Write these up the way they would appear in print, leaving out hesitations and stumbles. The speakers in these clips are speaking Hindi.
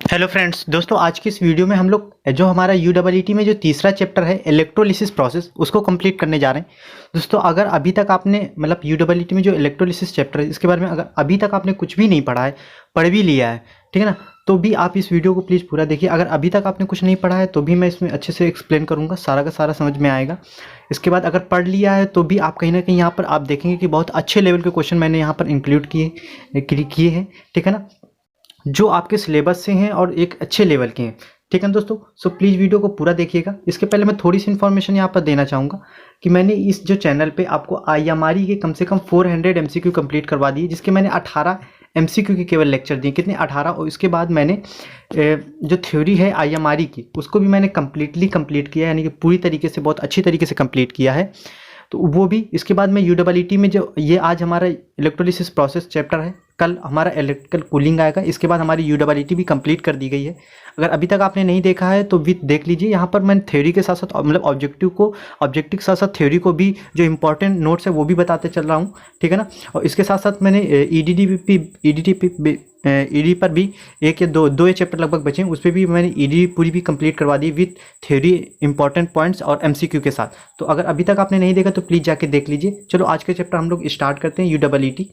हेलो फ्रेंड्स, दोस्तों आज की इस वीडियो में हम लोग जो हमारा यूडब्ल्यूईटी में जो तीसरा चैप्टर है इलेक्ट्रोलिसिस प्रोसेस उसको कंप्लीट करने जा रहे हैं। दोस्तों अगर अभी तक आपने मतलब यूडब्ल्यूईटी में जो इलेक्ट्रोलिसिस चैप्टर है इसके बारे में अगर अभी तक आपने कुछ भी नहीं पढ़ा है, पढ़ भी लिया है, ठीक है ना, तो भी आप इस वीडियो को प्लीज़ पूरा देखिए। अगर अभी तक आपने कुछ नहीं पढ़ा है तो भी मैं इसमें अच्छे से एक्सप्लेन करूँगा, सारा का सारा समझ में आएगा। इसके बाद अगर पढ़ लिया है तो भी आप कहीं ना कहीं यहाँ पर आप देखेंगे कि बहुत अच्छे लेवल के क्वेश्चन मैंने यहाँ पर इंक्लूड किए हैं, ठीक है ना, जो आपके सिलेबस से हैं और एक अच्छे लेवल के हैं, ठीक है ना दोस्तों। सो प्लीज़ वीडियो को पूरा देखिएगा। इसके पहले मैं थोड़ी सी इन्फॉर्मेशन यहाँ पर देना चाहूँगा कि मैंने इस जो चैनल पे आपको आईएमआरई के कम से कम 400 एमसीक्यू कंप्लीट करवा दिए, जिसके मैंने 18 एमसीक्यू के केवल लेक्चर दिए। कितने? 18। और इसके बाद मैंने जो थ्योरी है आईएमआरई की उसको भी मैंने कंप्लीट किया है, यानी कि पूरी तरीके से बहुत अच्छी तरीके से कंप्लीट किया है। तो वो भी इसके बाद मैं यूडब्ल्यूईटी में जो ये आज हमारा इलेक्ट्रोलिसिस प्रोसेस चैप्टर है, कल हमारा इलेक्ट्रिकल कूलिंग आएगा। इसके बाद हमारी यूडब्ल्यूईटी भी कंप्लीट कर दी गई है। अगर अभी तक आपने नहीं देखा है तो भी देख लीजिए। यहाँ पर मैंने थ्योरी के साथ साथ मतलब ऑब्जेक्टिव के साथ साथ थ्योरी को भी जो इंपॉर्टेंट नोट्स है वो भी बताते चल रहा हूँ, ठीक है ना। और इसके साथ साथ मैंने ईडी पर भी एक या दो चैप्टर लगभग बचे हैं, उस पर भी मैंने ईडी पूरी भी कंप्लीट करवा दी विथ थ्योरी, इंपॉर्टेंट पॉइंट्स और एमसीक्यू के साथ। तो अगर अभी तक आपने नहीं देखा तो प्लीज़ जाके देख लीजिए। चलो आज के चैप्टर हम लोग स्टार्ट करते हैं यूडब्ल्यूईटी।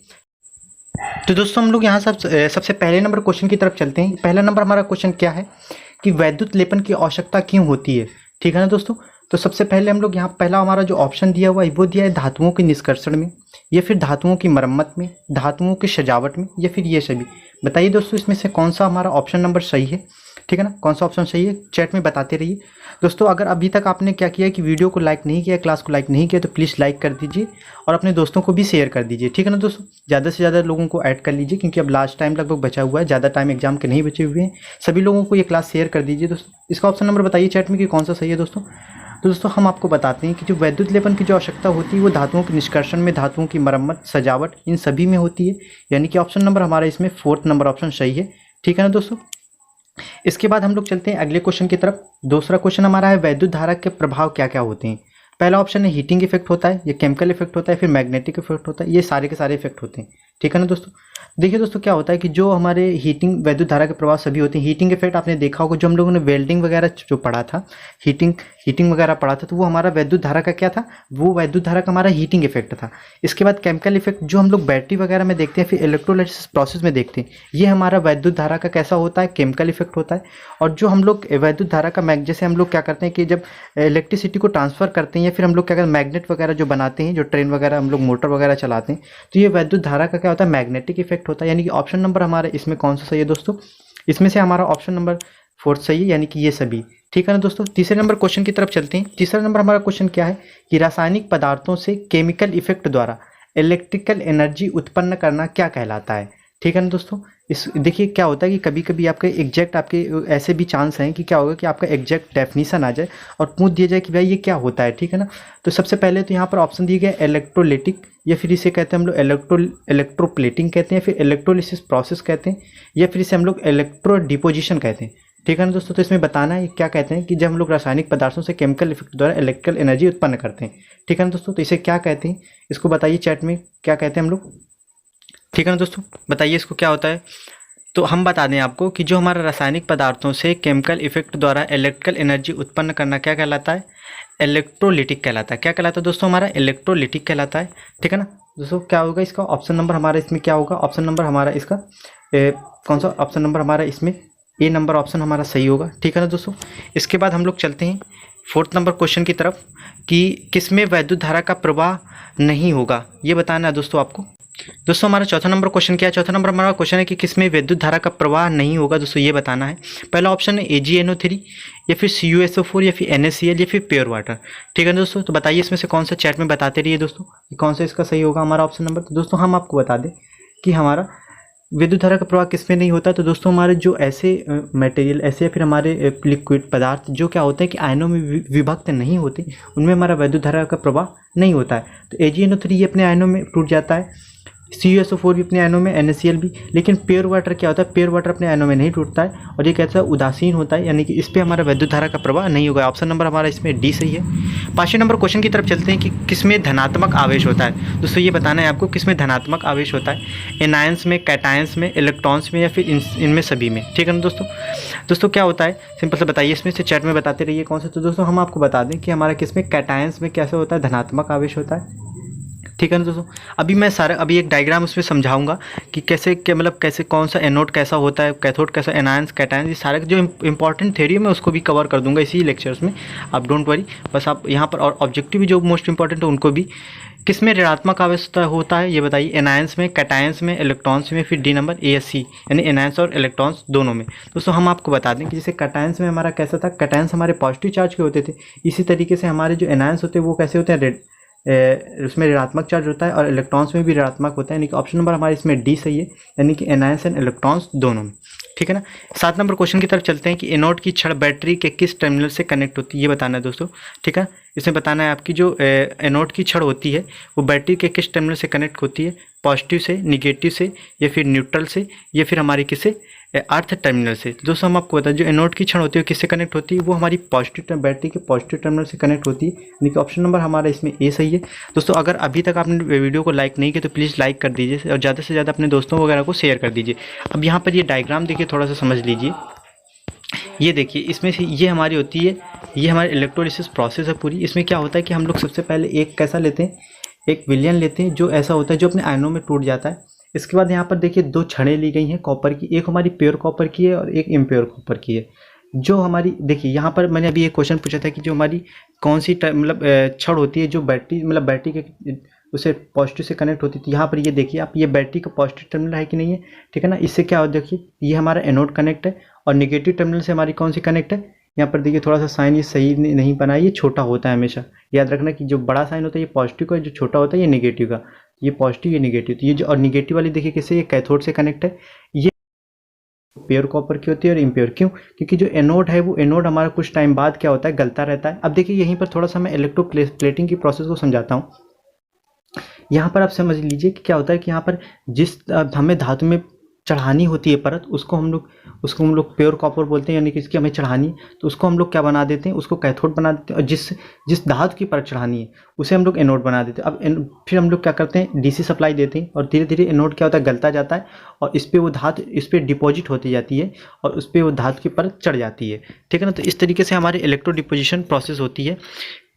तो दोस्तों हम लोग यहाँ सबसे पहले नंबर क्वेश्चन की तरफ चलते हैं। पहला नंबर हमारा क्वेश्चन क्या है कि वैद्युत लेपन की आवश्यकता क्यों होती है, ठीक है ना दोस्तों। तो सबसे पहले हम लोग यहाँ पहला हमारा जो ऑप्शन दिया हुआ है वो दिया है धातुओं के निष्कर्षण में, या फिर धातुओं की मरम्मत में, धातुओं की सजावट में, या फिर ये सभी। बताइए दोस्तों इसमें से कौन सा हमारा ऑप्शन नंबर सही है, ठीक है ना, कौन सा ऑप्शन सही है, चैट में बताते रहिए दोस्तों। अगर अभी तक आपने क्या किया कि वीडियो को लाइक नहीं किया, क्लास को लाइक नहीं किया, तो प्लीज़ लाइक कर दीजिए और अपने दोस्तों को भी शेयर कर दीजिए, ठीक है ना दोस्तों। ज़्यादा से ज़्यादा लोगों को ऐड कर लीजिए, क्योंकि अब लास्ट टाइम लगभग बचा हुआ है, ज़्यादा टाइम एग्जाम के नहीं बचे हुए हैं। सभी लोगों को ये क्लास शेयर कर दीजिए दोस्तों। इसका ऑप्शन नंबर बताइए चैट में कि कौन सा सही है दोस्तों। तो दोस्तों हम आपको बताते हैं कि जो वैद्युत लेपन की जो आवश्यकता होती है वो धातुओं के निष्कर्षण में, धातुओं की मरम्मत, सजावट, इन सभी में होती है, यानी कि ऑप्शन नंबर हमारा इसमें 4th नंबर ऑप्शन सही है, ठीक है ना दोस्तों। इसके बाद हम लोग चलते हैं अगले क्वेश्चन की तरफ। दूसरा क्वेश्चन हमारा है वैद्युत धारा के प्रभाव क्या क्या होते हैं। पहला ऑप्शन है हीटिंग इफेक्ट होता है, या केमिकल इफेक्ट होता है, फिर मैग्नेटिक इफेक्ट होता है, ये सारे के सारे इफेक्ट होते हैं, ठीक है ना दोस्तों। देखिए दोस्तों क्या होता है कि जो हमारे हीटिंग वैद्युत धारा के प्रभाव सभी होते हैं। हीटिंग इफेक्ट आपने देखा होगा, जो हम लोगों ने वेल्डिंग वगैरह जो पढ़ा था, हीटिंग वगैरह पढ़ा था, तो वो हमारा वैद्युत धारा का क्या था, वो वैद्युत धारा का हमारा हीटिंग इफेक्ट था। इसके बाद केमिकल इफेक्ट जो हम लोग बैटरी वगैरह में देखते हैं, फिर इलेक्ट्रोलाइसिस प्रोसेस में देखते हैं, ये हमारा वैद्युत धारा का कैसा होता है, केमिकल इफेक्ट होता है। और जो हम लोग वैद्युत धारा का जैसे हम लोग क्या करते हैं कि जब इलेक्ट्रिसिटी को ट्रांसफर करते हैं, या फिर हम लोग क्या करते हैं मैग्नेट वगैरह जो बनाते हैं, जो ट्रेन वगैरह हम लोग मोटर वगैरह चलाते हैं, तो ये वैद्युत धारा का क्या होता है, मैग्नेटिक इफेक्ट होता है। यानी कि ऑप्शन नंबर हमारा इसमें कौन सा सही है दोस्तों, इसमें से हमारा ऑप्शन नंबर 4 सही है, यानी कि ये सभी, ठीक है ना दोस्तों। तीसरे नंबर क्वेश्चन की तरफ चलते हैं। तीसरा नंबर हमारा क्वेश्चन क्या है कि रासायनिक पदार्थों से केमिकल इफेक्ट द्वारा इलेक्ट्रिकल एनर्जी उत्पन्न करना क्या कहलाता है, ठीक है ना दोस्तों। इस देखिए क्या होता है कि कभी कभी आपके एग्जैक्ट आपके ऐसे भी चांस हैं कि क्या होगा कि आपका एग्जैक्ट डेफिनेशन आ जाए और पूछ दिया जाए कि भाई ये क्या होता है, ठीक है ना। तो सबसे पहले तो यहाँ पर ऑप्शन दिए गए इलेक्ट्रोलिटिक, या फिर इसे कहते हैं हम लोग इलेक्ट्रोप्लेटिंग कहते हैं, फिर इलेक्ट्रोलिसिस प्रोसेस कहते हैं, या फिर इसे हम लोग इलेक्ट्रो डिपोजिशन कहते हैं, ठीक है ना दोस्तों। तो इसमें बताना है क्या कहते हैं कि जब हम लोग रासायनिक पदार्थों से केमिकल इफेक्ट द्वारा इलेक्ट्रिकल एनर्जी उत्पन्न करते हैं, ठीक है ना दोस्तों। तो इसे क्या कहते हैं, इसको बताइए चैट में क्या कहते हैं हम लोग, ठीक है ना दोस्तों, बताइए इसको क्या होता है। तो हम बता दें आपको कि जो हमारा रासायनिक पदार्थों से केमिकल इफेक्ट द्वारा इलेक्ट्रिकल एनर्जी उत्पन्न करना क्या कहलाता है, इलेक्ट्रोलिटिक कहलाता है। क्या कहलाता है दोस्तों, हमारा इलेक्ट्रोलिटिक कहलाता है, ठीक है ना दोस्तों। क्या होगा इसका ऑप्शन नंबर हमारा इसमें क्या होगा, ऑप्शन नंबर हमारा इसका कौन सा ऑप्शन नंबर हमारा इसमें ए नंबर ऑप्शन हमारा सही होगा, ठीक है ना दोस्तों। इसके बाद हम लोग चलते हैं 4th नंबर क्वेश्चन की तरफ कि किसमें वैद्युत धारा का प्रवाह नहीं होगा, ये बताना है दोस्तों आपको। दोस्तों हमारा चौथा नंबर क्वेश्चन क्या है, चौथा नंबर हमारा क्वेश्चन है कि किसमें विद्युत धारा का प्रवाह नहीं होगा दोस्तों, ये बताना है। पहला ऑप्शन है AgNO3, या फिर CuSO4, या फिर NaCl, या फिर प्योर वाटर, ठीक है दोस्तों। तो बताइए इसमें से कौन सा, चैट में बताते रहिए दोस्तों कि कौन सा इसका सही होगा हमारा ऑप्शन नंबर। तो दोस्तों हम आपको बता दें कि हमारा विद्युत धारा का प्रवाह किसमें नहीं होता। तो दोस्तों हमारे जो ऐसे मटेरियल ऐसे या फिर हमारे लिक्विड पदार्थ जो क्या होते हैं कि आयनों में विभक्त नहीं होते, उनमें हमारा विद्युत धारा का प्रवाह नहीं होता है। तो AgNO3 ये अपने आयनों में टूट जाता है, CuSO4 भी अपने आयनों में, NaCl भी। लेकिन प्योर वाटर क्या होता है, प्योर वाटर अपने आयनों में नहीं टूटता है और ये कैसा उदासीन होता है, यानी कि इस पर हमारा विद्युत धारा का प्रवाह नहीं होगा। ऑप्शन नंबर हमारा इसमें डी सही है। 5वें नंबर क्वेश्चन की तरफ चलते हैं कि किसमें धनात्मक आवेश होता है। दोस्तों ये बताना है आपको किसमें धनात्मक आवेश होता है, एनायंस में, कैटायंस में, इलेक्ट्रॉन्स में, या फिर इनमें सभी में। ठीक है ना दोस्तों क्या होता है सिंपल से बताइए, इसमें से चैट में बताते रहिए कौन सा। तो दोस्तों हम आपको बता दें कि हमारा किसमें कैटायंस में कैसे होता है, धनात्मक आवेश होता है। ठीक है ना दोस्तों, अभी एक डायग्राम उसमें समझाऊंगा कि कैसे मतलब कैसे कौन सा एनोड कैसा होता है, कैथोड कैसा, एनायंस, कैटायंस, ये सारे जो इंपॉर्टेंट थ्योरी है मैं उसको भी कवर कर दूंगा इसी लेक्चर्स में। आप डोंट वरी, बस आप यहाँ पर और ऑब्जेक्टिव जो मोस्ट इंपॉर्टेंट है उनको भी। किसमें ऋणात्मक आवेश होता है ये बताइए, एनायंस में, कैटायंस में, इलेक्ट्रॉन्स में, फिर डी नंबर ASC यानी एनायंस और इलेक्ट्रॉन्स दोनों में। दोस्तों हम आपको बता दें कि जैसे कैटायंस में हमारा कैसा था, कैटायंस हमारे पॉजिटिव चार्ज के होते थे, इसी तरीके से हमारे जो एनायंस होते हैं वो कैसे होते हैं, उसमें ऋणात्मक चार्ज होता है, और इलेक्ट्रॉन्स में भी ऋणात्मक होता है, यानी कि ऑप्शन नंबर हमारे इसमें डी सही है, यानी कि एनायंस एंड इलेक्ट्रॉन्स दोनों में। ठीक है ना। 7 नंबर क्वेश्चन की तरफ चलते हैं कि एनोड की छड़ बैटरी के किस टर्मिनल से कनेक्ट होती है, ये बताना है दोस्तों। ठीक है, इसमें बताना है आपकी जो एनोड की छड़ होती है वो बैटरी के किस टर्मिनल से कनेक्ट होती है, पॉजिटिव से, निगेटिव से, या फिर न्यूट्रल से, या फिर हमारी किससे, अर्थ टर्मिनल से। दोस्तों हम आपको बताएं जो एनोड की छड़ होती है किससे कनेक्ट होती है, वो हमारी पॉजिटिव बैटरी के पॉजिटिव टर्मिनल से कनेक्ट होती है, यानी कि ऑप्शन नंबर हमारा इसमें ए सही है। दोस्तों अगर अभी तक आपने वीडियो को लाइक नहीं किया तो प्लीज़ लाइक कर दीजिए और ज़्यादा से ज़्यादा अपने दोस्तों वगैरह को शेयर कर दीजिए। अब यहाँ पर ये डायग्राम देखिए, थोड़ा सा समझ लीजिए। ये देखिए इसमें से ये हमारी होती है, ये हमारी इलेक्ट्रोलिसिस प्रोसेस है पूरी। इसमें क्या होता है कि हम लोग सबसे पहले एक कैसा लेते हैं, एक विलयन लेते हैं जो ऐसा होता है जो अपने आयनों में टूट जाता है। इसके बाद यहाँ पर देखिए 2 छड़ें ली गई हैं कॉपर की, एक हमारी प्योर कॉपर की है और एक इम्प्योर कॉपर की है। जो हमारी देखिए यहाँ पर मैंने अभी एक क्वेश्चन पूछा था कि जो हमारी कौन सी मतलब छड़ होती है जो बैटरी मतलब बैटरी के उसे पॉजिटिव से कनेक्ट होती थी। यहाँ पर ये देखिए आप, ये बैटरी का पॉजिटिव टर्मिनल है कि नहीं है। ठीक है ना, इससे क्या हो, देखिए ये हमारा एनोड कनेक्ट है और निगेटिव टर्मिनल से हमारी कौन सी कनेक्ट है। यहाँ पर देखिए थोड़ा सा साइन ये सही नहीं बना है, ये छोटा होता है हमेशा, याद रखना कि जो बड़ा साइन होता है ये पॉजिटिव का, जो छोटा होता है ये निगेटिव का। ये पॉजिटिव ये निगेटिव, तो ये जो और निगेटिव वाली देखिए किससे, ये कैथोड से कनेक्ट है। ये प्योर कॉपर की होती है और इम्प्योर क्यों, क्योंकि जो एनोड है वो एनोड हमारा कुछ टाइम बाद क्या होता है, गलता रहता है। अब देखिए यहीं पर थोड़ा सा मैं इलेक्ट्रोप्लेटिंग की प्रोसेस को समझाता हूँ। यहाँ पर आप समझ लीजिए कि क्या होता है कि यहाँ पर जिस हमें धातु में चढ़ानी होती है परत, उसको हम लोग प्योर कॉपर बोलते हैं, यानी कि इसकी हमें चढ़ानी है तो उसको हम लोग क्या बना देते हैं, उसको कैथोड बना देते हैं। और जिस धातु की परत चढ़ानी है उसे हम लोग एनोड बना देते हैं। अब फिर हम लोग क्या करते हैं, DC सप्लाई देते हैं और धीरे धीरे एनोड क्या होता है, गलता जाता है और इस पर वो धातु इस पर डिपॉजिट होती जाती है और उस पर वो धातु की परत चढ़ जाती है। ठीक है ना, तो इस तरीके से हमारी इलेक्ट्रो डिपोजिशन प्रोसेस होती है।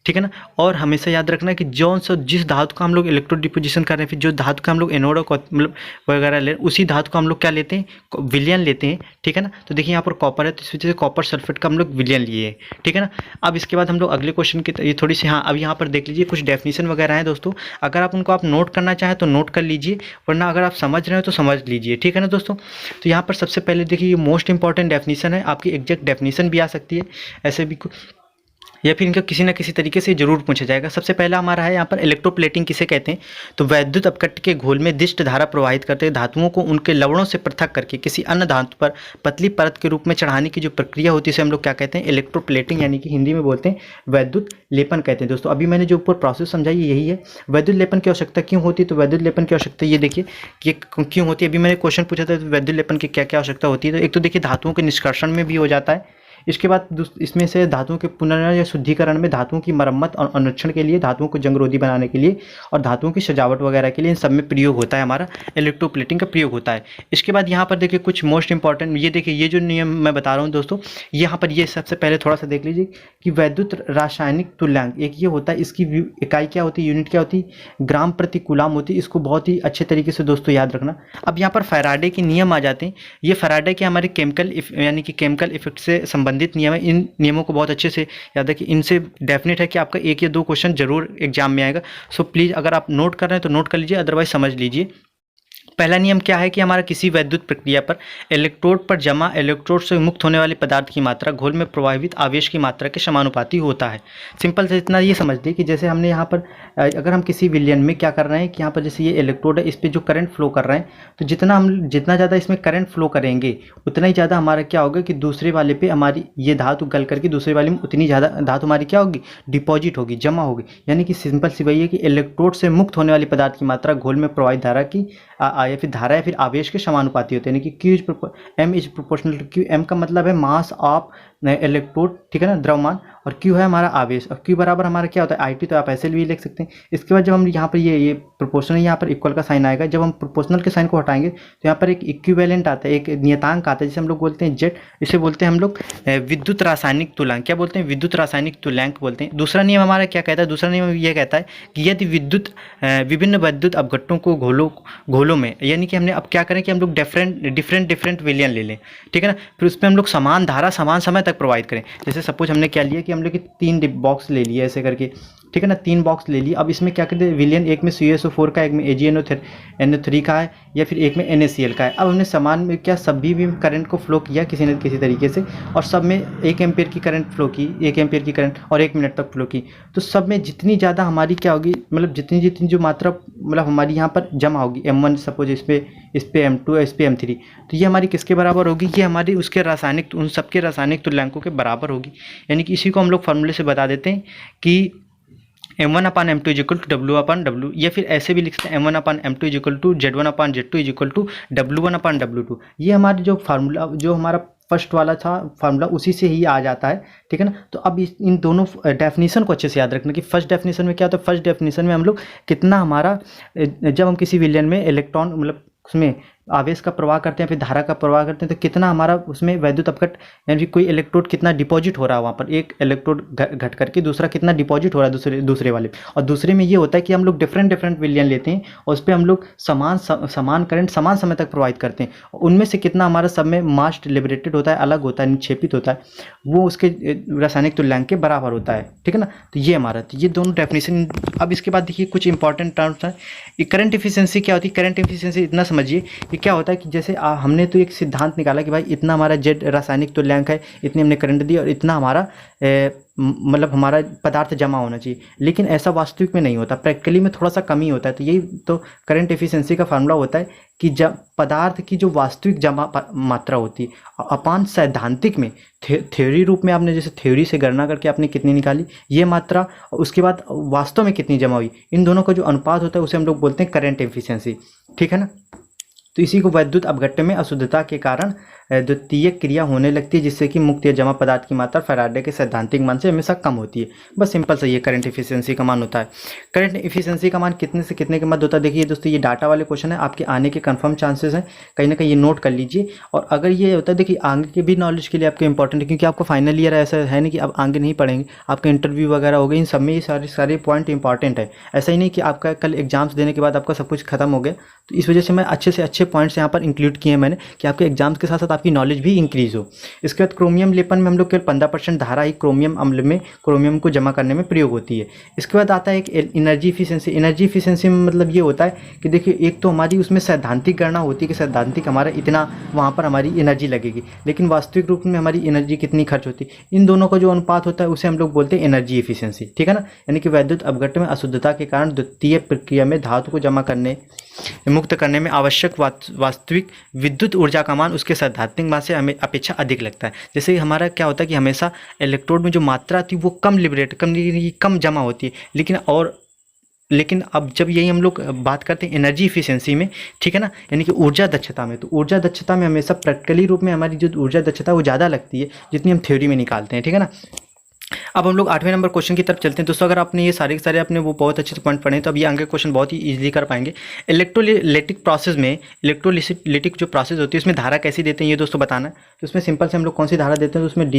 ठीक है ना, और हमेशा याद रखना कि जिस धातु का हम लोग इलेक्ट्रो डिपोजिशन कर रहे हैं, फिर जो धातु का हम लोग एनोड मतलब वगैरह ले, उसी धातु का हम लोग क्या लेते हैं, विलयन लेते हैं। ठीक है ना, तो देखिए यहाँ पर कॉपर है तो इस वजह से कॉपर सल्फेट का हम लोग विलयन लिए हैं। ठीक है ना, अब इसके बाद हम लोग अगले क्वेश्चन की ये थोड़ी सी, हाँ अब यहाँ पर देख लीजिए कुछ डेफिनेशन वगैरह हैं दोस्तों, अगर आप उनको नोट करना चाहें तो नोट कर लीजिए, वरना अगर आप समझ रहे हो तो समझ लीजिए। ठीक है ना दोस्तों, तो यहाँ पर सबसे पहले देखिए ये मोस्ट इंपॉर्टेंट डेफिनेशन है, आपकी एग्जैक्ट डेफिनेशन भी आ सकती है ऐसे भी, या फिर इनका किसी न किसी तरीके से जरूर पूछा जाएगा। सबसे पहला हमारा है यहाँ पर इलेक्ट्रोप्लेटिंग किसे कहते हैं, तो वैद्युत अपकट के घोल में दिष्ट धारा प्रवाहित करते धातुओं को उनके लवणों से पृथक करके किसी अन्य धातु पर पतली परत के रूप में चढ़ाने की जो प्रक्रिया होती है उसे हम लोग क्या कहते हैं, इलेक्ट्रोप्लेटिंग, यानी कि हिंदी में बोलते हैं वैद्युत लेपन कहते हैं। दोस्तों अभी मैंने जो ऊपर प्रोसेस समझाई यही है। वैद्युत लेपन की आवश्यकता क्यों होती है, तो वैद्युत लेपन की आवश्यकता ये देखिए कि क्यों होती है। अभी मैंने क्वेश्चन पूछा था वैद्युत लेपन की क्या क्या आवश्यकता होती है, तो एक तो देखिए धातुओं के निष्कर्षण में भी हो जाता है, इसके बाद इसमें से धातुओं के पुनर्जनन या शुद्धिकरण में, धातुओं की मरम्मत और अनुरक्षण के लिए, धातुओं को जंगरोधी बनाने के लिए और धातुओं की सजावट वगैरह के लिए, इन सब में प्रयोग होता है, हमारा इलेक्ट्रोप्लेटिंग का प्रयोग होता है। इसके बाद यहाँ पर देखिए कुछ मोस्ट इंपॉर्टेंट, ये देखिए ये जो नियम मैं बता रहा हूँ दोस्तों, यहाँ पर ये सबसे पहले थोड़ा सा देख लीजिए कि वैद्युत रासायनिक तुल्यांक एक ये होता है, इसकी इकाई क्या होती है, यूनिट क्या होती है, ग्राम प्रति कूलाम होती है। इसको बहुत ही अच्छे तरीके से दोस्तों याद रखना। अब यहाँ पर फैराडे के नियम आ जाते हैं। ये फैराडे के हमारे केमिकल यानी कि केमिकल इफेक्ट से संबंधित नियम है। इन नियमों को बहुत अच्छे से याद रखिए, इनसे डेफिनेट है कि आपका 1 या 2 क्वेश्चन जरूर एग्जाम में आएगा। सो प्लीज़ अगर आप नोट कर रहे हैं तो नोट कर लीजिए, अदरवाइज समझ लीजिए। पहला नियम क्या है कि हमारा किसी वैद्युत प्रक्रिया पर इलेक्ट्रोड पर जमा इलेक्ट्रोड से मुक्त होने वाले पदार्थ की मात्रा घोल में प्रवाहित आवेश की मात्रा के समानुपाती होता है। सिंपल से इतना ये समझ लीजिए कि जैसे हमने यहाँ पर अगर हम किसी विलयन में क्या कर रहे हैं कि यहाँ पर जैसे ये इलेक्ट्रोड है, इस पर जो करंट फ्लो कर रहे हैं, तो जितना ज़्यादा इसमें करंट फ्लो करेंगे उतना ही ज़्यादा हमारा क्या होगा कि दूसरे वाले पे हमारी ये धातु गल करके दूसरे वाले में उतनी ज़्यादा धातु हमारी क्या होगी, डिपॉजिट होगी, जमा होगी। यानी कि सिंपल सी वही है कि इलेक्ट्रोड से मुक्त होने वाली पदार्थ की मात्रा घोल में प्रवाहित धारा की या फिर धारा या फिर आवेश के समानुपाती होते हैं, यानी कि Q M is proportional to Q। M का मतलब है मास ऑफ इलेक्ट्रोड, ठीक है ना, द्रव्यमान, और Q है हमारा आवेश, और Q बराबर हमारा क्या होता है IT, तो आप ऐसे भी लिख सकते हैं। इसके बाद जब हम यहाँ पर ये प्रोपोर्शनल, यहाँ पर इक्वल का साइन आएगा, जब हम प्रोपोर्शनल के साइन को हटाएंगे तो यहाँ पर एक इक्विवेलेंट आता है, एक नियतांक आता है जिसे हम लोग बोलते हैं जेट, इसे बोलते हैं हम लोग विद्युत रासायनिक तुल्यांक। क्या बोलते हैं? विद्युत रासायनिक तुल्यांक बोलते हैं। दूसरा नियम हमारा क्या कहता है? दूसरा नियम ये कहता है कि यदि विभिन्न विद्युत अपघट्टों को घोलों में, यानी कि हमने अब क्या करें कि हम लोग डिफरेंट विलयन ले लें, ठीक है ना, फिर उस पर हम लोग समान धारा समान समय तक प्रोवाइड करें। जैसे सपोज हमने क्या लिया कि हम लोग 3 बॉक्स ले लिए ऐसे करके, ठीक है ना, 3 बॉक्स ले लिए। अब इसमें क्या करते हैं, विलियन एक में CuSO4 का, एक में AgNO3 का है, या फिर एक में NaCl का है। अब हमने समान में क्या सभी भी करंट को फ्लो किया किसी न किसी तरीके से, और सब में 1 एम्पियर की करंट फ्लो की, 1 एम्पियर की करंट, और 1 मिनट तक फ्लो की। तो सब में जितनी ज़्यादा हमारी क्या होगी, मतलब जितनी जो मात्रा मतलब हमारी यहाँ पर जमा होगी, M1 सपोज इस पे M2, इस पे M3, तो ये हमारी किसके बराबर होगी? ये हमारी उसके रासायनिक, उन सबके रासायनिक तुल्यांकों के बराबर होगी। यानी कि इसी को हम लोग फॉर्मूले से बता देते हैं कि M1/M2 इक्वल टू W/W, या फिर ऐसे भी लिख सकते हैं M1/M2 equal to Z1/Z2 equal to W1/W2। ये हमारी जो फार्मूला, जो हमारा फर्स्ट वाला था फार्मूला, उसी से ही आ जाता है, ठीक है ना। तो अब इन दोनों डेफिनेशन को अच्छे से याद रखना कि फर्स्ट डेफिनेशन में क्या होता है, फर्स्ट डेफिनेशन में हम लोग कितना हमारा, जब हम किसी विलयन में इलेक्ट्रॉन मतलब उसमें आवेश का प्रवाह करते हैं, फिर धारा का प्रवाह करते हैं, तो कितना हमारा उसमें वैद्युत अपघट, यानी कोई इलेक्ट्रोड कितना डिपॉजिट हो रहा है वहाँ पर, एक इलेक्ट्रोड घट करके दूसरा कितना डिपॉजिट हो रहा है दूसरे वाले। और दूसरे में ये होता है कि हम लोग डिफरेंट विलयन लेते हैं और उस पर हम लोग समान करंट समान समय तक प्रोवाइड करते हैं, उनमें से कितना हमारा सब में मास लिबरेटेड होता है, अलग होता है, निक्षेपित होता है, वो उसके रासायनिक तुल्यांक के बराबर होता है, ठीक है ना। तो ये हमारा, तो ये दोनों डेफिनेशन। अब इसके बाद देखिए कुछ इंपॉर्टेंट टर्म्स हैं। करंट एफिशिएंसी क्या होती है? करंट एफिशिएंसी इतना समझिए कि क्या होता है कि जैसे हमने तो एक सिद्धांत निकाला कि भाई इतना हमारा जेड रासायनिक तुल्यांक है, इतनी हमने करंट दी और इतना हमारा मतलब हमारा पदार्थ जमा होना चाहिए, लेकिन ऐसा वास्तविक में नहीं होता, प्रैक्टिकली में थोड़ा सा कमी होता है। तो यही तो करंट एफिशिएंसी का फार्मूला होता है कि जब पदार्थ की जो वास्तविक जमा मात्रा होती है अपान सैद्धांतिक में, थ्योरी रूप में आपने जैसे थ्योरी से गणना करके आपने कितनी निकाली ये मात्रा, उसके बाद वास्तव में कितनी जमा हुई, इन दोनों का जो अनुपात होता है उसे हम लोग बोलते हैं करंट एफिशिएंसी, ठीक है ना। तो इसी को वैद्युत अपघट्ट में अशुद्धता के कारण द्वितीय क्रिया होने लगती है, जिससे कि मुक्त या जमा पदार्थ की मात्रा फैराडे के सैद्धांतिक मान से हमेशा कम होती है। बस सिंपल सा ये करंट एफिशिएंसी का मान होता है। करंट एफिशिएंसी का मान कितने से कितने के मध्य होता है? देखिए दोस्तों, ये डाटा वाले क्वेश्चन है, आपके आने के कंफर्म चांसेस हैं, कहीं ना कहीं ये नोट कर लीजिए। और अगर ये होता है, देखिए आगे के भी नॉलेज के लिए आपके इंपॉर्टेंट है, क्योंकि आपको फाइनल ईयर ऐसा है नहीं कि आप आगे नहीं पढ़ेंगे, आपका इंटरव्यू वगैरह हो गए, इन सब में ये सारे पॉइंट इंपॉर्टेंट है। ऐसा ही नहीं कि आपका कल एग्जाम्स देने के बाद आपका सब कुछ खत्म हो गया। तो इस वजह से मैं अच्छे से अच्छे पॉइंट्स यहाँ पर इंक्लूड किए हैं मैंने, कि आपके एग्जाम्स के साथ साथ आपकी नॉलेज भी इंक्रीज हो। इसके बाद क्रोमियम लेपन में हम लोग केवल 15% धारा ही क्रोमियम अम्ल में क्रोमियम को जमा करने में प्रयोग होती है। इसके बाद आता है एक एनर्जी इफिशिएंसी। एनर्जी इफिशिएंसी में मतलब ये होता है कि देखिए, एक तो हमारी उसमें सैद्धांतिक गणना होती है कि सैद्धांतिक हमारा इतना वहाँ पर हमारी एनर्जी लगेगी, लेकिन वास्तविक रूप में हमारी एनर्जी कितनी खर्च होती है, इन दोनों का जो अनुपात होता है उसे हम लोग बोलते हैं एनर्जी इफिशिएंसी, ठीक है ना। यानी कि वैद्युत अपघट्ट में अशुद्धता के कारण द्वितीय प्रक्रिया में धातु को जमा करने मुक्त करने में आवश्यक वास्तविक विद्युत ऊर्जा का मान उसके सैद्धांतिक मान से हमें अपेक्षा अधिक लगता है। जैसे हमारा क्या होता है कि हमेशा इलेक्ट्रोड में जो मात्रा थी वो कम जमा होती है, लेकिन अब जब यही हम लोग बात करते हैं एनर्जी इफिशिएंसी में, ठीक है ना, यानी कि ऊर्जा दक्षता में, तो ऊर्जा दक्षता में हमेशा प्रैक्टिकली रूप में हमारी जो ऊर्जा दक्षता वो ज़्यादा लगती है जितनी हम थ्योरी में निकालते हैं, ठीक है ना। अब हम लोग 8वें नंबर क्वेश्चन की तरफ चलते हैं। दोस्तों, अगर आपने ये सारे के सारे अपने वो बहुत अच्छे से पॉइंट पढ़े हैं तो अब ये आगे क्वेश्चन बहुत ही इजीली कर पाएंगे। इलेक्ट्रोलिटिक प्रोसेस में, इलेक्ट्रोलिटिक जो प्रोसेस होती है उसमें धारा कैसी देते हैं ये दोस्तों बताना है। तो उसमें सिंपल से हम लोग कौन सी धारा देते हैं, तो उसमें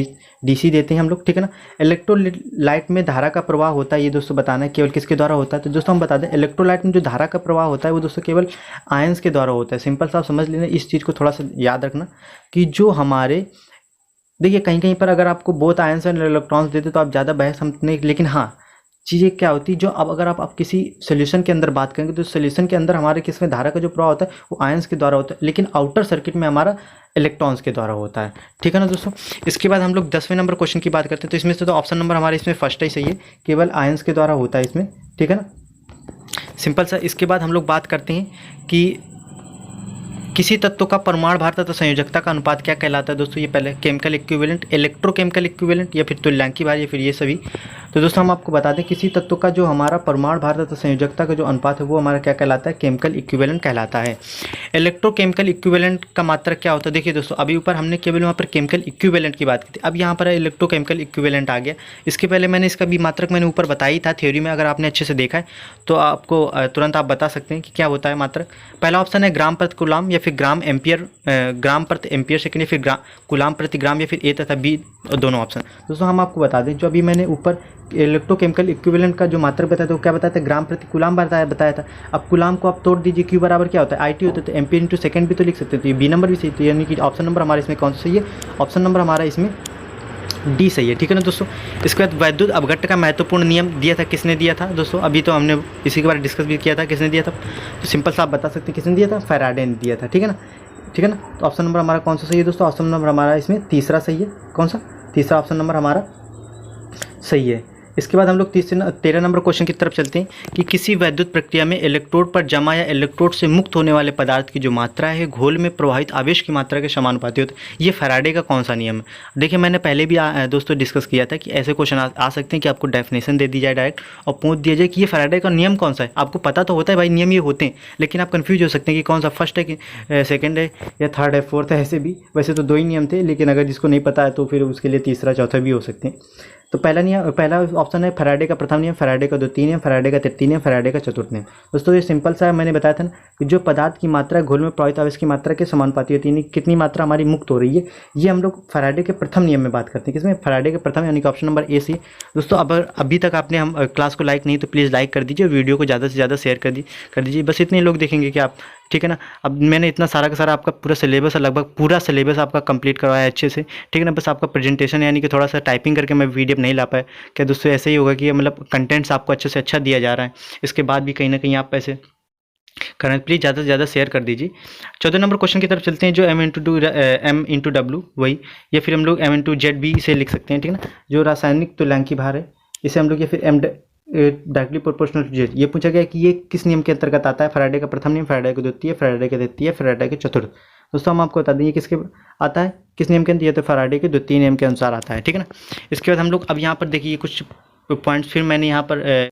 डीसी देते हैं हम लोग, ठीक है ना। इलेक्ट्रोलाइट में धारा का प्रवाह होता है, ये दोस्तों बताना है केवल किसके द्वारा होता है। तो दोस्तों हम बता दें, इलेक्ट्रोलाइट में जो धारा का प्रवाह होता है वो दोस्तों केवल आयंस के द्वारा होता है। सिंपल सा आप समझ लेना, इस चीज़ को थोड़ा सा याद रखना कि जो हमारे, देखिए कहीं कहीं पर अगर आपको बोथ आयंस एंड इलेक्ट्रॉन्स देते तो आप ज़्यादा बहस हम नहीं, लेकिन हाँ चीज़ें क्या होती है, जो अब अगर आप किसी सोल्यूशन के अंदर बात करेंगे तो सोल्यूशन के अंदर हमारे किसमें धारा का जो प्रवाह होता है वो आयंस के द्वारा होता है, लेकिन आउटर सर्किट में हमारा इलेक्ट्रॉन्स के द्वारा होता है, ठीक है ना दोस्तों। इसके बाद हम लोग 10वें नंबर क्वेश्चन की बात करते हैं। तो इसमें से तो ऑप्शन नंबर हमारे इसमें फर्स्ट ही सही है, केवल आयंस के द्वारा होता है इसमें, ठीक है ना, सिंपल सा। इसके बाद हम लोग बात करते हैं कि किसी तत्व का परमाणु भार तथा संयोजकता का अनुपात क्या कहलाता है। दोस्तों ये पहले केमिकल इक्विवेलेंट, इलेक्ट्रोकेमिकल इक्विवेलेंट, या फिर तुल्यांकी भार, या फिर ये सभी तो दोस्तों हम आपको बता दें किसी तत्व का जो हमारा परमाणु भार तथा संयोजकता का जो अनुपात है वो हमारा क्या कहलाता है, केमिकल इक्विवेलेंट कहलाता है। इलेक्ट्रोकेमिकल इक्विवेलेंट का मात्रक क्या होता है, देखिए दोस्तों अभी ऊपर हमने केवल वहाँ पर केमिकल इक्विवेलेंट की बात की थी, अब यहाँ पर इलेक्ट्रोकेमिकल इक्विवेलेंट आ गया। इसके पहले मैंने इसका भी मात्रक मैंने ऊपर बताया ही था थ्योरी में, अगर आपने अच्छे से देखा है तो आपको तुरंत आप बता सकते हैं कि क्या होता है मात्रक। पहला ऑप्शन है ग्राम प्रति कूलाम या फिर ग्राम एम्पियर, ग्राम प्रति एम्पियर सेकेंड या फिर कूलाम प्रति ग्राम या फिर ए तथा बी दोनों ऑप्शन। दोस्तों हम आपको बता दें जो अभी मैंने ऊपर इलेक्ट्रोकेमिकल इक्विवेलेंट का जो मात्रक बताया था वो क्या बताया था, ग्राम प्रति कूलाम बताया था। अब कूलाम को आप तोड़ दीजिए, क्यू बराबर क्या होता है आई टी होता है, तो एम्पियर इंटू सेकंड भी तो लिख सकते हैं, तो ये बी नंबर भी सही, तो यानी कि ऑप्शन नंबर हमारा इसमें कौन सा सही है, ऑप्शन नंबर हमारा इसमें डी सही है। ठीक है ना दोस्तों। इसके बाद वैद्युत अपघट्ट का महत्वपूर्ण नियम दिया था, किसने दिया था दोस्तों, अभी तो हमने इसी के बारे में डिस्कस भी किया था, किसने दिया था, तो सिंपल सा आप बता सकते हैं किसने दिया था, फैराडे ने दिया था। ठीक है ना, ठीक है ना। तो ऑप्शन नंबर हमारा कौन सा सही है दोस्तों, ऑप्शन नंबर हमारा इसमें तीसरा सही है, कौन सा, तीसरा ऑप्शन नंबर हमारा सही है। इसके बाद हम लोग 13 नंबर क्वेश्चन की तरफ चलते हैं कि किसी वैद्युत प्रक्रिया में इलेक्ट्रोड पर जमा या इलेक्ट्रोड से मुक्त होने वाले पदार्थ की जो मात्रा है घोल में प्रवाहित आवेश की मात्रा के समानुपाती होता है। ये फैराडे का कौन सा नियम है। देखिए मैंने पहले भी दोस्तों डिस्कस किया था कि ऐसे क्वेश्चन आ सकते हैं कि आपको डेफिनेशन दे दी जाए डायरेक्ट और पूछ दिया जाए कि ये फैराडे का नियम कौन सा है। आपको पता तो होता है भाई नियम ये होते हैं, लेकिन आप कन्फ्यूज हो सकते हैं कि कौन सा फर्स्ट है कि सेकेंड है या थर्ड है फोर्थ है। ऐसे भी वैसे तो 2 ही नियम थे, लेकिन अगर जिसको नहीं पता है तो फिर उसके लिए तीसरा चौथा भी हो सकते हैं। तो पहला ऑप्शन है फैराडे का प्रथम नियम, फैराडे का द्वितीय नियम, फैराडे का तृतीय नियम, फैराडे का चतुर्थ नियम। दोस्तों ये सिंपल सा है, मैंने बताया था ना कि जो पदार्थ की मात्रा घोल में प्रवाहित आवेश की मात्रा के समानुपाती होती है, कितनी मात्रा हमारी मुक्त हो रही है, ये हम लोग फैराडे के प्रथम नियम में बात करते हैं। किसमें, फैराडे के प्रथम, यानी कि ऑप्शन नंबर ए सी। दोस्तों अब अभी तक आपने हम क्लास को लाइक नहीं तो प्लीज़ लाइक कर दीजिए और वीडियो को ज़्यादा से ज़्यादा शेयर कर दीजिए, बस इतने लोग देखेंगे कि आप, ठीक है ना। अब मैंने इतना सारा का सारा आपका पूरा सिलेबस, लगभग पूरा सिलेबस आपका कंप्लीट करवाया है अच्छे से, ठीक है ना। बस आपका प्रेजेंटेशन यानी कि थोड़ा सा टाइपिंग करके मैं वीडियो नहीं ला पाया। क्या दोस्तों ऐसे ही होगा कि मतलब कंटेंट्स आपको अच्छे से अच्छा दिया जा रहा है, इसके बाद भी कहीं ना कहीं आप ऐसे करें, प्लीज़ ज़्यादा से ज़्यादा शेयर कर दीजिए। 14 नंबर क्वेश्चन की तरफ चलते हैं, जो एम इंटू डब्ल्यू वही, या फिर हम लोग एम इंटू जेड भी से लिख सकते हैं, ठीक है ना। जो रासायनिक तुल्यांकी भार है इसे हम लोग, या फिर M directly proportional to Z. ये पूछा गया कि ये किस नियम के अंतर्गत आता है, फैराडे का प्रथम नियम, फैराडे का द्वितीय, फैराडे का तृतीय, फैराडे के चतुर्थ। दोस्तों हम आपको बता दें ये किसके आता है, किस नियम के अंतर्गत, ये तो फैराडे के द्वितीय नियम के अनुसार आता है, ठीक है ना। इसके बाद हम लोग अब यहाँ पर देखिए कुछ पॉइंट्स फिर मैंने यहाँ पर,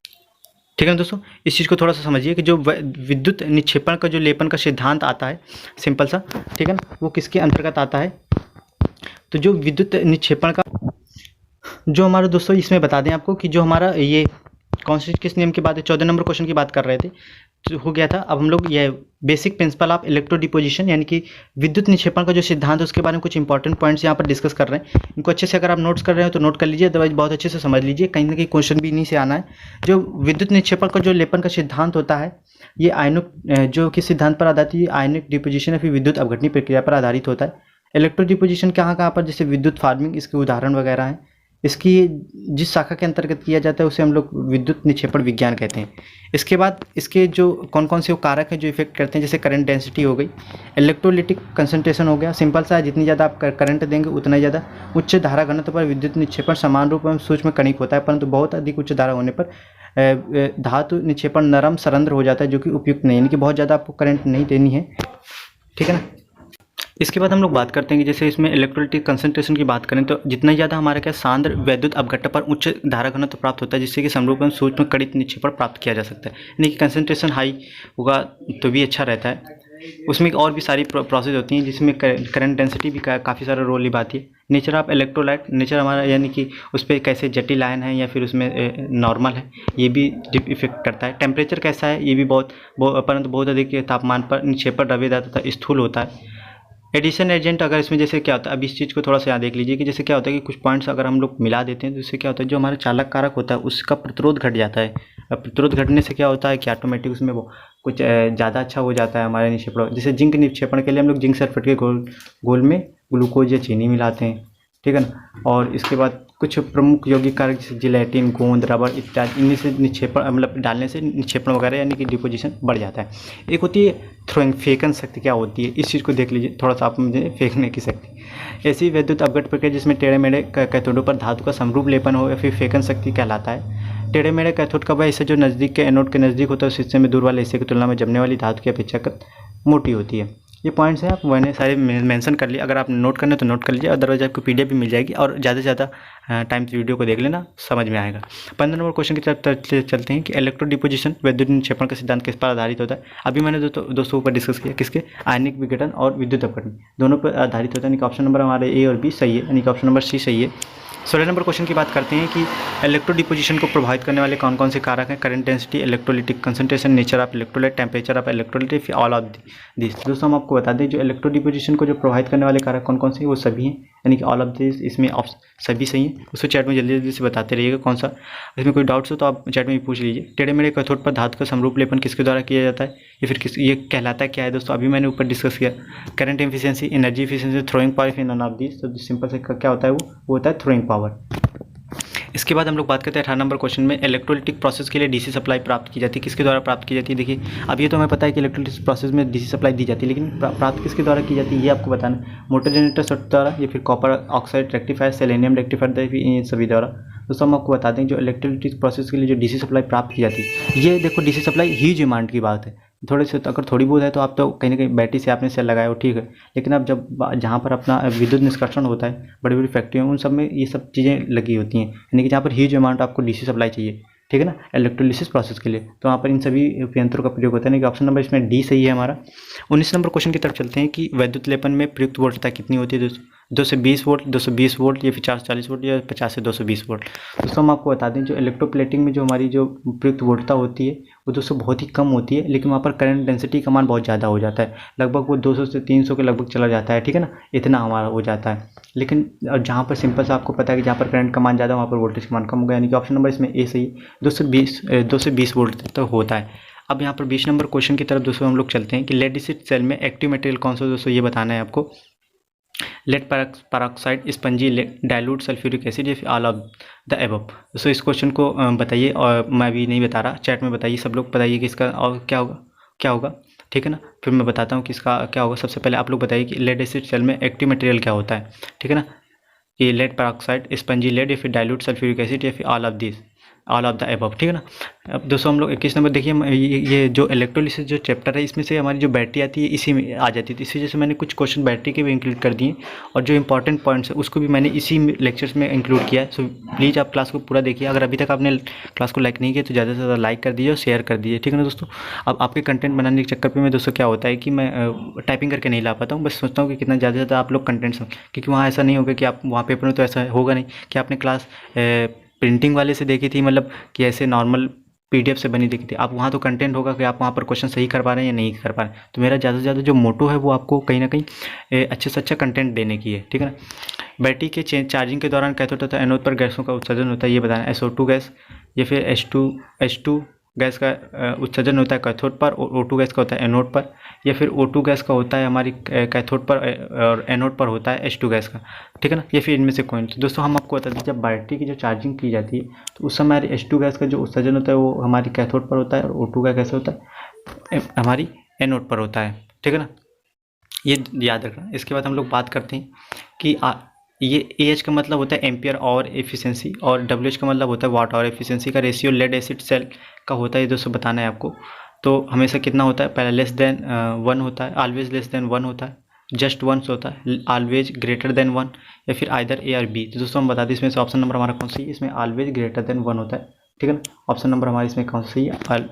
ठीक है ना दोस्तों, इस चीज़ को थोड़ा सा समझिए कि जो विद्युत निक्षेपण का जो लेपन का सिद्धांत आता है सिंपल सा, ठीक है ना, वो किसके अंतर्गत आता है। तो जो विद्युत निक्षेपण का जो हमारा दोस्तों इसमें बता दें आपको कि जो हमारा ये कौन सी किस नियम की बात है, 14 नंबर क्वेश्चन की बात कर रहे थे, तो हो गया था। अब हम लोग ये basic principle of electro deposition यानी कि विद्युत निक्षेपण का जो सिद्धांत है उसके बारे में कुछ इंपॉर्टेंट पॉइंट्स यहाँ पर डिस्कस कर रहे हैं। इनको अच्छे से अगर आप नोट्स कर रहे हो तो नोट कर लीजिए, अदरवाइज बहुत अच्छे से समझ लीजिए, कहीं ना कहीं क्वेश्चन भी इन्हीं से आना है। जो विद्युत निक्षेपण का जो लेपन का सिद्धांत होता है ये आयनिक जो किस सिद्धांत पर आधारित है, आयनिक डिपोजिशन या फिर विद्युत अपघटनी प्रक्रिया पर आधारित होता है। इलेक्ट्रो डिपोजिशन कहाँ कहाँ पर, जैसे विद्युत फार्मिंग, इसके उदाहरण वगैरह हैं। इसकी जिस शाखा के अंतर्गत किया जाता है उसे हम लोग विद्युत निक्षेपण विज्ञान कहते हैं। इसके बाद इसके जो कौन कौन से कारक हैं जो इफेक्ट करते हैं, जैसे करंट डेंसिटी हो गई, इलेक्ट्रोलिटिक कंसंट्रेशन हो गया, सिंपल सा है, जितनी ज़्यादा आप करंट देंगे उतना ही ज़्यादा उच्च धारा घनत्व पर विद्युत निक्षेपण समान रूप में सूक्ष्म कणिक होता है, परंतु बहुत अधिक उच्च धारा होने पर धातु निक्षेपण नरम सरंध्र हो जाता है, जो कि उपयुक्त नहीं, यानी कि बहुत ज़्यादा आपको करंट नहीं देनी है, ठीक है ना। इसके बाद हम लोग बात करते हैं कि जैसे इसमें इलेक्ट्रोलिटिक कंसंट्रेशन की बात करें तो जितना ज़्यादा हमारे क्या सांद्र वैद्युत अपघट्ट पर उच्च धारा घनत्व प्राप्त होता है, जिससे कि समरूप में सूक्ष्म कणिक निक्षेपण प्राप्त किया जा सकता है, यानी कि कंसंट्रेशन हाई होगा तो भी अच्छा रहता है। उसमें और भी सारी प्रोसेस होती हैं जिसमें करंट डेंसिटी भी काफ़ी सारा रोल निभाती है। नेचर ऑफ इलेक्ट्रोलाइट, नेचर हमारा यानी कि उस पर कैसे जटिल आयन है या फिर उसमें नॉर्मल है, ये भी इफेक्ट करता है। टेम्परेचर कैसा है, ये भी परंतु बहुत अधिक तापमान पर निक्षेपण द्रव्यदार तथा स्थूल होता है। एडिशन एजेंट, अगर इसमें जैसे क्या होता है, अब इस चीज़ को थोड़ा सा यहाँ देख लीजिए कि जैसे क्या होता है कि कुछ पॉइंट्स अगर हम लोग मिला देते हैं तो इससे क्या होता है, जो हमारा चालक कारक होता है उसका प्रतिरोध घट जाता है। प्रतिरोध घटने से क्या होता है कि ऑटोमेटिक उसमें वो कुछ ज़्यादा अच्छा हो जाता है हमारे निक्षेपण। जैसे जिंक निक्षेपण के लिए हम लोग जिंक सल्फेट के घोल में ग्लूकोज या चीनी मिलाते हैं, ठीक है ना। और इसके बाद कुछ प्रमुख यौगिक कारक जैसे जिलेटिन, गोंद, रबर इत्यादि, इनमें से निक्षेपण मतलब डालने से निक्षेपण वगैरह यानी कि डिपोजिशन बढ़ जाता है। एक होती है थ्रोइंग, फेंकन शक्ति क्या होती है, इस चीज़ को देख लीजिए थोड़ा सा आप मुझे, फेंकने की शक्ति। ऐसी वैद्युत अपघट प्रक्रिया जिसमें टेढ़े मेढ़े कैथोडों पर धातु का समरूप लेपन हो या फिर फेंकन शक्ति कहलाता है। टेढ़े मेढ़े कैथोड का वह हिस्सा जो नज़दीक के एनोड के नज़दीक होता है उस हिस्से में दूर वाले हिस्से की तुलना में जमने वाली धातु की अपेक्षाकृत मोटी होती है। ये पॉइंट्स हैं, आप मैंने सारे मेंशन कर लिए। अगर आप नोट करना है तो नोट कर लीजिए, अदरवाइज आपको पीडीएफ भी मिल जाएगी और ज़्यादा से ज़्यादा टाइम वीडियो को देख लेना, समझ में आएगा। 15 नंबर क्वेश्चन की तरफ चलते हैं कि इलेक्ट्रो डिपोजिशन वैद्युत निक्षेपण का सिद्धांत किस पर आधारित होता है। अभी मैंने दोस्तों ऊपर डिस्कस किया, किसके, आयनिक विघटन और विद्युत अपघटन दोनों पर आधारित होता है। यानी कि ऑप्शन नंबर हमारे ए और बी सही है, यानी कि ऑप्शन नंबर सी सही है। 16 नंबर क्वेश्चन की बात करते हैं कि इलेक्ट्रो डिपोजिशन को प्रभावित करने वाले कौन कौन से कारक हैं। Current density, electrolytic concentration, nature of electrolyte, temperature of electrolyte, all of this. दोस्तों हम आपको बता दें जो इलेक्ट्रो डिपोजिशन को जो प्रभावित करने वाले कारक कौन कौन से हैं, वो सभी हैं, यानी कि ऑल ऑफ दिस, इसमें सभी सही हैं। उसको चैट में जल्दी जल्दी से बताते रहिएगा कौन सा, इसमें कोई डाउट्स हो तो आप चैट में भी पूछ लीजिए। टेढ़े मेढ़े कैथोड पर धातु का समरूप लेपन किसके द्वारा किया जाता है, या फिर ये कहलाता क्या है दोस्तों, अभी मैंने ऊपर डिस्कस किया। Current efficiency, energy efficiency, throwing power, none of this. तो सिंपल से क्या होता है, वो होता है थ्रोइंग पावर। इसके बाद हम लोग बात करते हैं 18 नंबर क्वेश्चन में, इलेक्ट्रोलिटिक प्रोसेस के लिए डीसी सप्लाई प्राप्त की जाती है, किसके द्वारा प्राप्त की जाती है। देखिए अब ये तो हमें पता है कि इलेक्ट्रोलिटिक प्रोसेस में डीसी सप्लाई दी जाती है, लेकिन प्राप्त किसके द्वारा की जाती है ये आपको बताना है। मोटर जनरेटर सर्किट द्वारा, या फिर copper oxide rectifier, selenium rectifier, इन सभी द्वारा। दोस्तों हम आपको बता दें जो इलेक्ट्रोलिटिक प्रोसेस के लिए जो डीसी सप्लाई प्राप्त की जाती है, ये देखो डीसी सप्लाई ह्यूज अमाउंट की बात है। थोड़े से अगर थोड़ी बहुत है तो आप तो कहीं ना कहीं बैटरी से आपने सेल लगाया हो, ठीक है, लेकिन अब जब जहाँ पर अपना विद्युत निष्कर्षण होता है, बड़ी बड़ी फैक्ट्रियों उन सब में ये सब चीज़ें लगी होती हैं, यानी कि जहाँ पर ह्यूज अमाउंट आपको डीसी सप्लाई चाहिए, ठीक है ना, इलेक्ट्रोलिसिस प्रोसेस के लिए, तो वहाँ पर इन सभी यंत्रों का प्रयोग होता है। यानी कि ऑप्शन नंबर इसमें डी सही है हमारा। 19 नंबर क्वेश्चन की तरफ चलते हैं कि वैद्युत लेपन में प्रयुक्त वोल्टता कितनी होती है दोस्तों, 220 वोल्ट, 220 वोल्ट, या फिर 440 वोल्ट, या 50 से 220 वोल्ट। दोस्तों हम आपको बता दें जो इलेक्ट्रोप्लेटिंग में जो हमारी जो प्रयुक्त वोल्टता होती है वो दोस्तों बहुत ही कम होती है, लेकिन वहाँ पर करंट डेंसिटी का मान बहुत ज़्यादा हो जाता है, लगभग वो 200 से 300 के लगभग चला जाता है, ठीक है ना, इतना हमारा हो जाता है। लेकिन जहाँ पर सिंपल सा आपको पता है कि जहाँ पर करंट का मान ज़्यादा वहाँ पर वोल्टेज का मान कम होगा, यानी कि ऑप्शन नंबर इसमें ए सही, 220 वोल्ट तक होता है। अब यहाँ पर 20 नंबर क्वेश्चन की तरफ दोस्तों हम लोग चलते हैं कि लेड एसिड सेल में एक्टिव मटेरियल कौन सा दोस्तों, ये बताना है आपको। Lead peroxide, spongy, dilute sulphuric acid, या फिर ऑल ऑफ द एबव। दोस्तों इस क्वेश्चन को बताइए, और मैं भी नहीं बता रहा, चैट में बताइए, सब लोग बताइए कि इसका और क्या होगा, ठीक है ना, फिर मैं बताता हूँ कि इसका क्या होगा। सबसे पहले आप लोग बताइए कि लेड एसिड सेल में एक्टिव मटेरियल क्या होता है, ठीक है ना, ये लेड पेरोक्साइड, स्पंजी लेड, या फिर डाइल्यूट सल्फ्यूरिक एसिड, या फिर ऑल ऑफ द एबव, ठीक है ना। अब दोस्तों हम लोग 21 नंबर देखिए, ये जो इलेक्ट्रोलिसिस जो चैप्टर है इसमें से हमारी जो बैटरी आती है इसी में आ जाती है, तो इसी वजह से मैंने कुछ क्वेश्चन बैटरी के भी इंक्लूड कर दिए, और जो इंपॉर्टेंट पॉइंट्स है उसको भी मैंने इसी लेक्चर्स में इंक्लूड किया है। सो प्लीज़ आप क्लास को पूरा देखिए। अगर अभी तक आपने क्लास को लाइक नहीं किया तो ज़्यादा से ज़्यादा लाइक कर दीजिए और शेयर कर दीजिए, ठीक है ना दोस्तों। अब आपके कंटेंट बनाने के चक्कर पर में दोस्तों क्या होता है कि मैं टाइपिंग करके नहीं ला पाता हूँ, बस सोचता हूँ कि कितना ज़्यादा से ज़्यादा आप लोग कंटेंट सुन, क्योंकि वहाँ ऐसा नहीं होगा कि आप वहाँ पेपर में तो ऐसा होगा नहीं कि आपने क्लास प्रिंटिंग वाले से देखी थी, मतलब कि ऐसे नॉर्मल पीडीएफ से बनी देखी थी। आप वहाँ तो कंटेंट होगा कि आप वहाँ पर क्वेश्चन सही कर पा रहे हैं या नहीं कर पा रहे हैं। तो मेरा ज़्यादा से ज़्यादा जो मोटो है वो आपको कहीं ना कहीं अच्छे से अच्छा कंटेंट देने की है, ठीक है ना। बैटरी के चार्जिंग के दौरान कैथोड तथा एनोड पर गैसों का उत्सर्जन होता है, ये बताना। SO2 गैस, या फिर H2 गैस का उत्सर्जन होता है कैथोड पर, और O2 गैस का होता है एनोड पर, या फिर O2 गैस का होता है हमारी कैथोड पर और एनोड पर होता है H2 गैस का, ठीक है ना, या फिर इनमें से कोई। तो दोस्तों हम आपको बता दें जब बैटरी की जो चार्जिंग की जाती है तो उस समय H2 गैस का जो उत्सर्जन होता है वो हमारी कैथोड पर होता है, और O2 का कैसे होता है हमारी एनोड पर होता है, ठीक है ना, ये याद रखना। इसके बाद हम लोग बात करते हैं कि ये AH का मतलब होता है एम्पियर और एफिशिएंसी, और WH का मतलब होता है वाट और एफिशिएंसी का रेशियो लेड एसिड सेल का होता है, ये दोस्तों बताना है आपको। तो हमेशा कितना होता है, पहले लेस देन 1 होता है, ऑलवेज लेस देन 1 होता है, जस्ट वंस होता है, ऑलवेज ग्रेटर देन 1, या फिर आइदर A और B। तो दोस्तों हम बता दें इसमें से ऑप्शन नंबर हमारा कौन सा है, इसमें ऑलवेज ग्रेटर देन 1 होता है, ठीक है ना। ऑप्शन नंबर हमारे इसमें कौन सा सही है,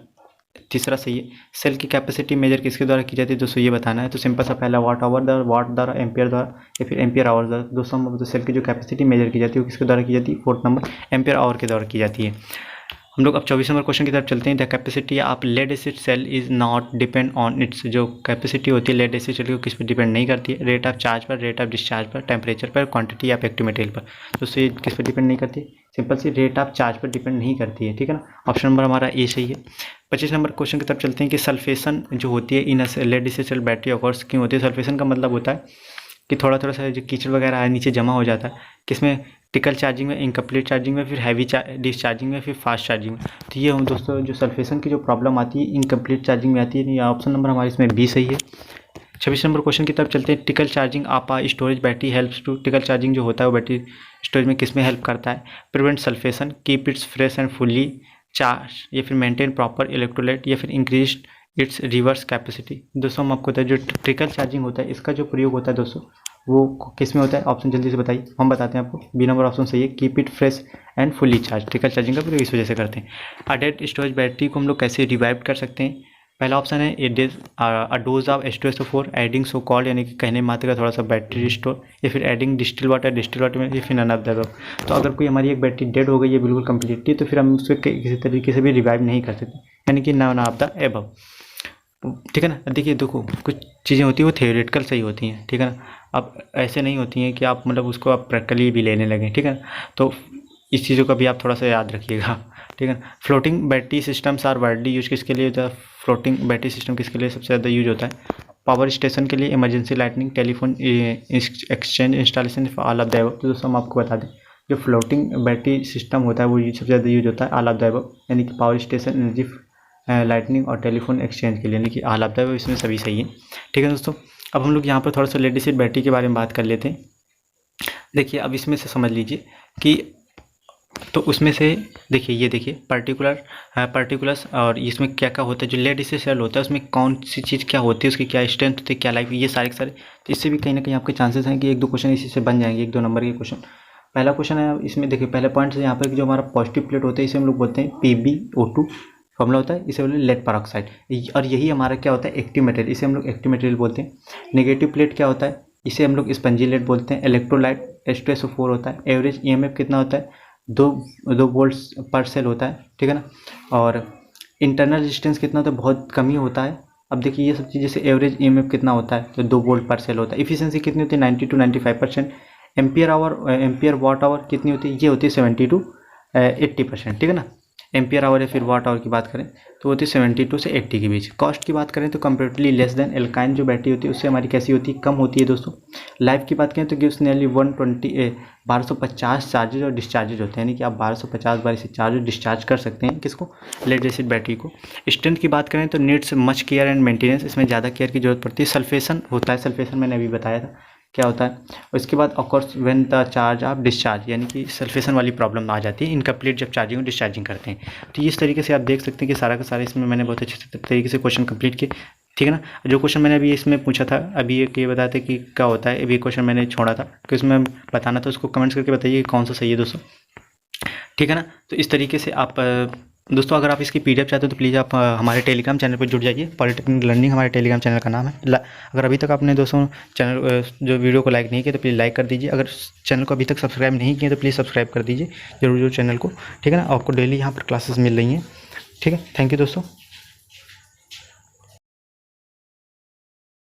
तीसरा सही है। सेल की कैपेसिटी मेजर किसके द्वारा की जाती है दोस्तों, ये बताना है। तो सिंपल सा पहला वाट द्वारा, एम्पियर द्वारा, या फिर एम्पियर आवर द्वारा। दोस्तों हम सेल की जो कैपेसिटी मेजर की जाती है वो किसके द्वारा की जाती है, 4 नंबर एम्पियर आवर के द्वारा की जाती है। हम लोग अब 24 नंबर क्वेश्चन की तरफ चलते हैं। The capacity of lead acid cell is not depend on its, जो कैपेसिटी होती है लेड एसिड सेल की वो किस पर डिपेंड नहीं करती है, रेट ऑफ चार्ज पर, रेट ऑफ डिस्चार्ज पर, टेम्परेचर पर, क्वांटिटी ऑफ एक्टिव मटेरियल पर। दोस्तों ये किस पर डिपेंड नहीं करती है, सिंपल सी रेट ऑफ चार्ज पर डिपेंड नहीं करती है, ठीक है ना। ऑप्शन नंबर हमारा ए सही है। 25 नंबर क्वेश्चन की तरफ चलते हैं कि सल्फेशन जो होती है in lead acid cell battery occurs क्यों होती है। सल्फेशन का मतलब होता है कि थोड़ा थोड़ा सा जो कीचड़ वगैरह है नीचे जमा हो जाता है, किसमें, टिकल चार्जिंग में, इनकम्प्लीट चार्जिंग में, फिर हैवी डिस्चार्जिंग में, फिर फास्ट चार्जिंग में। तो ये दोस्तों जो सल्फेशन की जो प्रॉब्लम आती है इनकम्प्लीट चार्जिंग में आती है, ये ऑप्शन नंबर हमारे इसमें बी सही है। 26 नंबर क्वेश्चन की तरफ चलते हैं। Trickle charging of a storage battery helps to, trickle charging जो होता है वो बैटरी स्टोरेज में किस में हेल्प करता है, prevent sulphation, keep its fresh and fully charge, या फिर मेंटेन प्रॉपर इलेक्ट्रोलाइट, या फिर इंक्रीज इट्स रिवर्स कैपेसिटी। दोस्तों हम आपको बताएं जो ट्रिकल चार्जिंग होता है इसका जो प्रयोग होता है दोस्तों वो किस में होता है, ऑप्शन जल्दी से बताइए, हम बताते हैं आपको। बी नंबर ऑप्शन सही है, keep it fresh and fully charge. Trickle charging का प्रयोग इस वजह से करते हैं। अ डेड स्टोरेज बैटरी को हम लोग कैसे रिवाइव कर सकते हैं। पहला ऑप्शन है अ dose of H2SO4 adding so called, यानी कि कहने मात्र का थोड़ा सा बैटरी रिस्टोर, या फिर एडिंग डिस्टिल वाटर में, या फिर नन ऑफ द अबव। तो अगर कोई हमारी एक बैटरी डेड हो गई है बिल्कुल कम्प्लीटली, तो फिर हम उसको किसी तरीके से भी रिवाइव नहीं कर सकते, यानी कि नन ऑफ द अबव। ठीक है ना। देखिए देखो कुछ चीज़ें होती है वो थियोरेटिकल सही होती हैं, ठीक है ना। अब ऐसे नहीं होती हैं कि आप मतलब उसको आप प्रैक्टिकली भी लेने लगें, ठीक है ना। तो इस चीज़ों का भी आप थोड़ा सा याद रखिएगा, ठीक है। Floating battery systems are widely use किसके लिए होता है, फ्लोटिंग बैटरी सिस्टम किसके लिए सबसे ज़्यादा यूज होता है, पावर स्टेशन के लिए, emergency lightning, telephone exchange installation, all of the above. तो दोस्तों हम आपको बता दें जो फ्लोटिंग बैटरी सिस्टम होता है वो सबसे ज़्यादा यूज होता है ऑल ऑफ द अबव, यानी कि पावर स्टेशन, एनर्जी लाइटनिंग और टेलीफोन एक्सचेंज के लिए, यानी कि ऑल ऑफ द अबव इसमें सभी सही है, ठीक है दोस्तों। अब हम लोग यहाँ पर थोड़ा सा लेड एसिड बैटरी के बारे में बात कर लेते हैं। देखिए अब इसमें से समझ लीजिए कि तो उसमें से देखिए ये देखिए पर्टिकुलर्स और इसमें क्या क्या होता है। जो लेड एसिड सेल होता है उसमें कौन सी चीज़ क्या होती है, उसकी क्या स्ट्रेंथ होती है, क्या लाइफ, ये सारे के सारे। तो इससे भी कहीं ना कहीं आपके चांसेस हैं कि एक दो क्वेश्चन इसी से बन जाएंगे, 1-2 नंबर के क्वेश्चन। पहला क्वेश्चन है इसमें देखिए, पहले पॉइंट से यहाँ पर जो हमारा पॉजिटिव प्लेट होता है इसे हम लोग बोलते हैं PbO2 फॉर्मूला होता है, इसे बोलते हैं लेड पेरोक्साइड, और यही हमारा क्या होता है एक्टिव मटेरियल, इसे हम लोग एक्टिव मटेरियल बोलते हैं। नेगेटिव प्लेट क्या होता है, इसे हम लोग स्पंजी लेड बोलते हैं। इलेक्ट्रोलाइट H2SO4 होता है। एवरेज EMF कितना होता है, 2 वोल्ट्स पर सेल होता है, ठीक है ना। और इंटरनल रेजिस्टेंस कितना होता है, बहुत कम ही होता है। अब देखिए ये सब चीज़, जैसे एवरेज EMF कितना होता है तो 2 वोल्ट पर सेल होता है। इफिशियंसी कितनी होती है 90 to 95%। एम्पियर वाट आवर कितनी होती है, ये होती है 70 to 80%, ठीक है ना। एम्पियर आवर या फिर वाट आवर की बात करें तो होती है 72 से 80 के बीच। कॉस्ट की बात करें तो कंपेरेटिवली लेस देन एल्काइन जो बैटरी होती है उससे हमारी कैसी होती है, कम होती है दोस्तों। लाइफ की बात करें तो गिव्स नियरली 1250 चार्जेज और डिस्चार्जेज होते हैं, यानी कि आप 1250 बार इसे चार्ज और डिस्चार्ज कर सकते हैं किसको, लेड एसिड बैटरी को। स्ट्रेंथ की बात करें तो needs much care and maintenance, इसमें ज़्यादा केयर की जरूरत पड़ती है। सल्फेशन होता है, सल्फेशन मैंने अभी बताया था क्या होता है। और इसके बाद of course when the charge of discharge, यानी कि सल्फेशन वाली प्रॉब्लम आ जाती है इनकम्प्लीट जब चार्जिंग और डिस्चार्जिंग करते हैं। तो इस तरीके से आप देख सकते हैं कि सारा का सारा इसमें मैंने बहुत अच्छे तरीके से क्वेश्चन कंप्लीट किए, ठीक है ना। जो क्वेश्चन मैंने अभी इसमें पूछा था, अभी एक ये बताते कि क्या होता है, अभी क्वेश्चन मैंने छोड़ा था कि उसमें बताना था, उसको कमेंट्स करके बताइए कौन सा सही है दोस्तों, ठीक है ना। तो इस तरीके से आप दोस्तों अगर आप इसकी PDF चाहते हो तो प्लीज़ आप हमारे टेलीग्राम चैनल पर जुड़ जाइए। पॉलिटेक्निक लर्निंग हमारे टेलीग्राम चैनल का नाम है। अगर अभी तक आपने दोस्तों चैनल जो वीडियो को लाइक नहीं किया तो प्लीज़ लाइक कर दीजिए। अगर चैनल को अभी तक सब्सक्राइब नहीं किया तो प्लीज़ सब्सक्राइब कर दीजिए जरूर चैनल को, ठीक है ना। आपको डेली यहाँ पर क्लासेस मिल रही हैं, ठीक है। थैंक यू दोस्तों।